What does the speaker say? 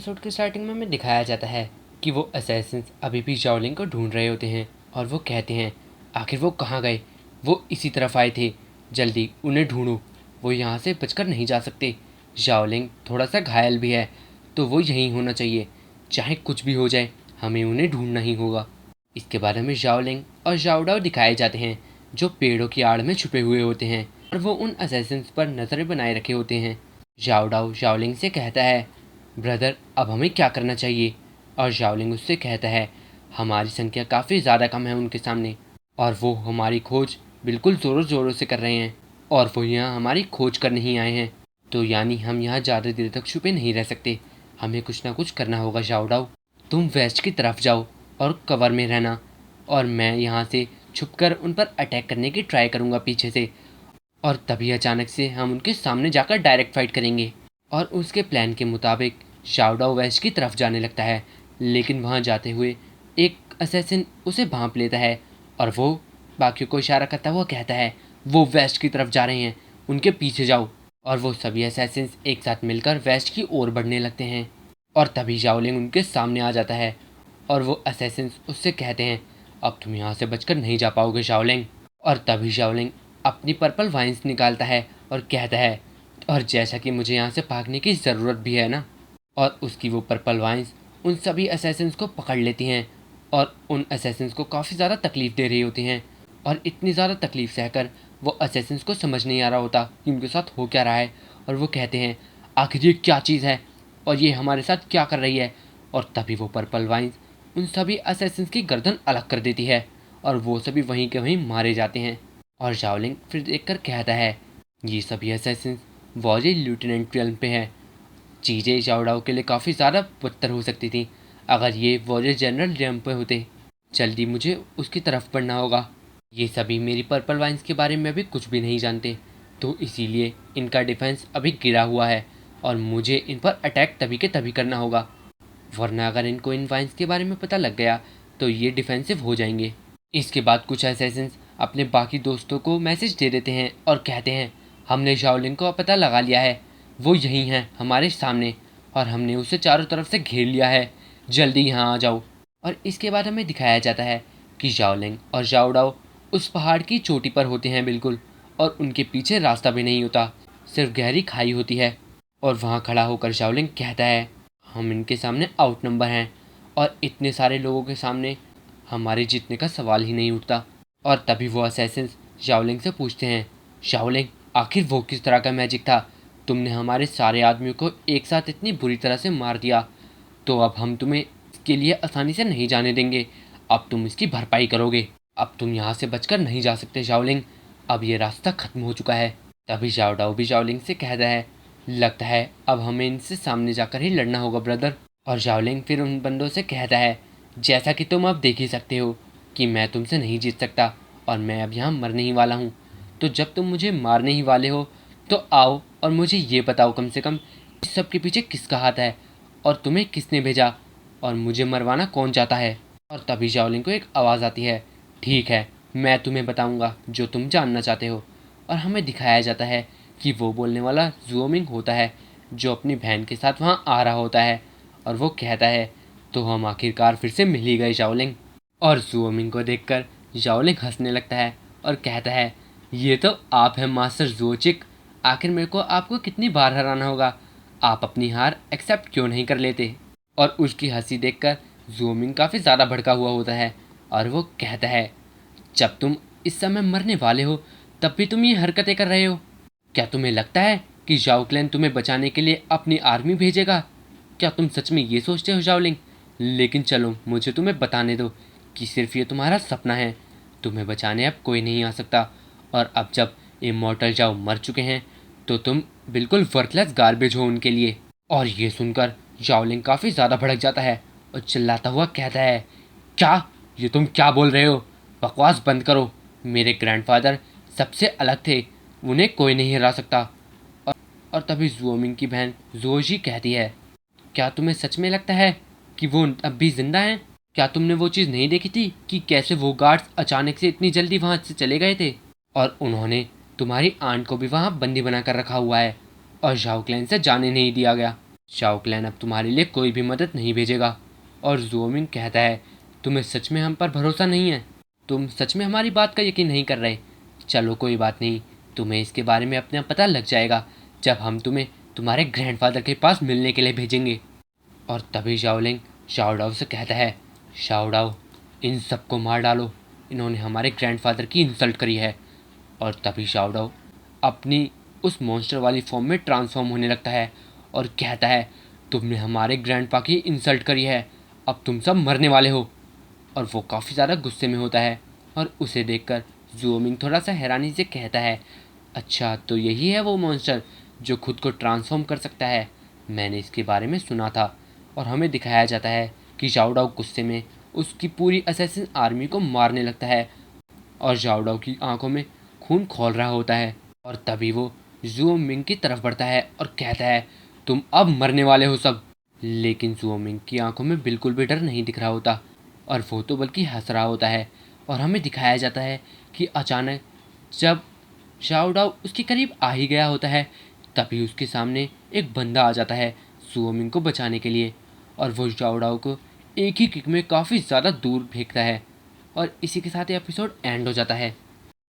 Episode की starting में हमें दिखाया जाता है कि वो असैसिन्स अभी भी जाओलिंग को ढूंढ रहे होते हैं और वो कहते हैं आखिर वो कहाँ गए। वो इसी तरफ आए थे, जल्दी उन्हें ढूंढो, वो यहाँ से बचकर नहीं जा सकते। जाओलिंग थोड़ा सा घायल भी है तो वो यहीं होना चाहिए, चाहे कुछ भी हो जाए हमें उन्हें ढूंढना ही होगा। इसके बाद हमें जाओलिंग और जाओडाओ दिखाए जाते हैं जो पेड़ों की आड़ में छुपे हुए होते हैं और वो उन असैसिन्स पर नज़रें बनाए रखे होते हैं। जाओडाओ जाओलिंग से कहता है ब्रदर अब हमें क्या करना चाहिए, और जाओलिंग उससे कहता है हमारी संख्या काफ़ी ज़्यादा कम है उनके सामने और वो हमारी खोज बिल्कुल ज़ोरों ज़ोरों से कर रहे हैं और वो यहाँ हमारी खोज कर नहीं आए हैं, तो यानी हम यहाँ ज़्यादा देर तक छुपे नहीं रह सकते, हमें कुछ ना कुछ करना होगा। जाओडाओ तुम वेस्ट की तरफ जाओ और कवर में रहना और मैं यहाँ से छुपकर उन पर अटैक करने की ट्राई करूँगा पीछे से, और तभी अचानक से हम उनके सामने जाकर डायरेक्ट फाइट करेंगे। और उसके प्लान के मुताबिक जाओडाओ वेस्ट की तरफ जाने लगता है, लेकिन वहाँ जाते हुए एक असैसिन उसे भांप लेता है और वो बाकियों को इशारा करता हुआ कहता है वो वेस्ट की तरफ जा रहे हैं, उनके पीछे जाओ। और वो सभी असैसिन्स एक साथ मिलकर वेस्ट की ओर बढ़ने लगते हैं और तभी जाओलिंग उनके सामने आ जाता है और वो असैसिन्स उससे कहते हैं अब तुम यहाँ से बचकर नहीं जा पाओगे जाओलिंग। और तभी जाओलिंग अपनी पर्पल वाइन्स निकालता है और कहता है और जैसा कि मुझे यहाँ से भागने की ज़रूरत भी है ना, और उसकी वो पर्पल वाइन्स उन सभी असैसिन्स को पकड़ लेती हैं और उन असैसिन्स को काफ़ी ज़्यादा तकलीफ़ दे रही होती हैं। और इतनी ज़्यादा तकलीफ़ सहकर वो असैसिन्स को समझ नहीं आ रहा होता कि उनके साथ हो क्या रहा है, और वो कहते हैं आखिर ये क्या चीज़ है और ये हमारे साथ क्या कर रही है। और तभी वो पर्पल वाइन्स उन सभी असैसिन्स की गर्दन अलग कर देती है और वो सभी वहीं के वहीं मारे जाते हैं। और जाओलिंग फिर देखकर कहता है ये सभी असैसिन्स वॉरियर लेफ्टिनेंट 12 पे है, चीज़ें जाओडाओ के लिए काफ़ी ज़्यादा बदतर हो सकती थी अगर ये वॉरियर जनरल रैंप पे होते। जल्दी मुझे उसकी तरफ बढ़ना होगा। ये सभी मेरी पर्पल वाइन्स के बारे में अभी कुछ भी नहीं जानते, तो इसीलिए इनका डिफेंस अभी गिरा हुआ है और मुझे इन पर अटैक तभी के तभी करना होगा, वरना अगर इनको इन वाइन्स के बारे में पता लग गया तो ये डिफेंसिव हो जाएंगे। इसके बाद कुछ असैसिन्स अपने बाकी दोस्तों को मैसेज दे देते हैं और कहते हैं हमने जाओलिंग को पता लगा लिया है, वो यहीं है हमारे सामने और हमने उसे चारों तरफ से घेर लिया है, जल्दी यहाँ आ जाओ। और इसके बाद हमें दिखाया जाता है कि जाओलिंग और जाओडाओ उस पहाड़ की चोटी पर होते हैं बिल्कुल, और उनके पीछे रास्ता भी नहीं होता, सिर्फ गहरी खाई होती है। और वहाँ खड़ा होकर जाओलिंग कहता है हम इनके सामने आउट नंबर हैं और इतने सारे लोगों के सामने हमारे जीतने का सवाल ही नहीं उठता। और तभी वो असैसिन्स जाओलिंग से पूछते हैं जाओलिंग आखिर वो किस तरह का मैजिक था, तुमने हमारे सारे आदमियों को एक साथ इतनी बुरी तरह से मार दिया, तो अब हम तुम्हें इसके लिए आसानी से नहीं जाने देंगे, अब तुम इसकी भरपाई करोगे, अब तुम यहाँ से बचकर नहीं जा सकते जाओलिंग, अब ये रास्ता खत्म हो चुका है। तभी जाओडाओ भी जाओलिंग से कहता है लगता है अब हमें इनसे सामने जाकर ही लड़ना होगा ब्रदर। और जाओलिंग फिर उन बंदों से कहता है जैसा कि तुम अब देख ही सकते हो कि मैं तुमसे नहीं जीत सकता और मैं अब यहाँ मरने ही वाला हूँ, तो जब तुम मुझे मारने ही वाले हो तो आओ और मुझे ये बताओ कम से कम इस सब के पीछे किसका हाथ है और तुम्हें किसने भेजा और मुझे मरवाना कौन चाहता है। और तभी जाओलिंग को एक आवाज़ आती है ठीक है मैं तुम्हें बताऊंगा जो तुम जानना चाहते हो। और हमें दिखाया जाता है कि वो बोलने वाला ज़ूमिंग होता है जो अपनी बहन के साथ वहाँ आ रहा होता है, और वो कहता है तो हम आखिरकार फिर से मिल ही गए जाओलिंग। और ज़ूमिंग को देखकर जाओलिंग हंसने लगता है और कहता है ये तो आप हैं मास्टर ज़ूचिक, आखिर मेरे को आपको कितनी बार हराना होगा, आप अपनी हार एक्सेप्ट क्यों नहीं कर लेते। और उसकी हंसी देखकर ज़ूमिंग काफ़ी ज़्यादा भड़का हुआ होता है और वो कहता है जब तुम इस समय मरने वाले हो तब भी तुम ये हरकतें कर रहे हो, क्या तुम्हें लगता है कि जाओ क्लैन तुम्हें बचाने के लिए अपनी आर्मी भेजेगा, क्या तुम सच में ये सोचते हो जाओलिंग। लेकिन चलो मुझे तुम्हें बताने दो कि सिर्फ ये तुम्हारा सपना है, तुम्हें बचाने अब कोई नहीं आ सकता, और अब जब इमॉर्टल जाओ मर चुके हैं तो तुम बिल्कुल वर्थलेस गार्बेज हो उनके लिए। और ये सुनकर जाओलिंग काफ़ी ज़्यादा भड़क जाता है और चिल्लाता हुआ कहता है क्या, ये तुम क्या बोल रहे हो, बकवास बंद करो, मेरे ग्रैंडफादर सबसे अलग थे, उन्हें कोई नहीं हरा सकता। और तभी ज़ूमिंग की बहन ज़ोजी कहती है क्या तुम्हें सच में लगता है कि वो अब भी जिंदा हैं, क्या तुमने वो चीज़ नहीं देखी थी कि कैसे वो गार्ड्स अचानक से इतनी जल्दी वहाँ से चले गए थे और उन्होंने तुम्हारी आंट को भी वहाँ बंदी बना कर रखा हुआ है और जाओ क्लैन से जाने नहीं दिया गया। शाओ क्लैन अब तुम्हारे लिए कोई भी मदद नहीं भेजेगा। और ज़ुओमिंग कहता है, तुम्हें सच में हम पर भरोसा नहीं है? तुम सच में हमारी बात का यकीन नहीं कर रहे? चलो कोई बात नहीं, तुम्हें इसके बारे में अपने आप पता लग जाएगा जब हम तुम्हें तुम्हारे ग्रैंडफादर के पास मिलने के लिए भेजेंगे। और तभी शाओलिंग शाओडाओ से कहता है, शाओडाओ, इन सबको मार डालो, इन्होंने हमारे ग्रैंडफादर की इंसल्ट करी है। और तभी शाओडाओ अपनी उस मॉन्स्टर वाली फॉर्म में ट्रांसफॉर्म होने लगता है और कहता है, तुमने हमारे ग्रैंडपा की इंसल्ट करी है, अब तुम सब मरने वाले हो। और वो काफ़ी ज़्यादा गुस्से में होता है और उसे देखकर ज़ूमिंग थोड़ा सा हैरानी से कहता है, अच्छा तो यही है वो मॉन्स्टर जो खुद को ट्रांसफॉर्म कर सकता है, मैंने इसके बारे में सुना था। और हमें दिखाया जाता है कि जाओडाओ गुस्से में उसकी पूरी असैसिन आर्मी को मारने लगता है और जाओडाओ की आंखों में खून खौल रहा होता है। और तभी वो ज़ुओमिंग की तरफ बढ़ता है और कहता है, तुम अब मरने वाले हो सब। लेकिन ज़ुओमिंग की आंखों में बिल्कुल भी डर नहीं दिख रहा होता और वो तो बल्कि हंस रहा होता है। और हमें दिखाया जाता है कि अचानक जब शाओडाओ उसके करीब आ ही गया होता है, तभी उसके सामने एक बंदा आ जाता है ज़ुओमिंग को बचाने के लिए। और वो शाओडाओ को एक ही किक में काफ़ी ज़्यादा दूर फेंकता है। और इसी के साथ ये एपिसोड एंड हो जाता है।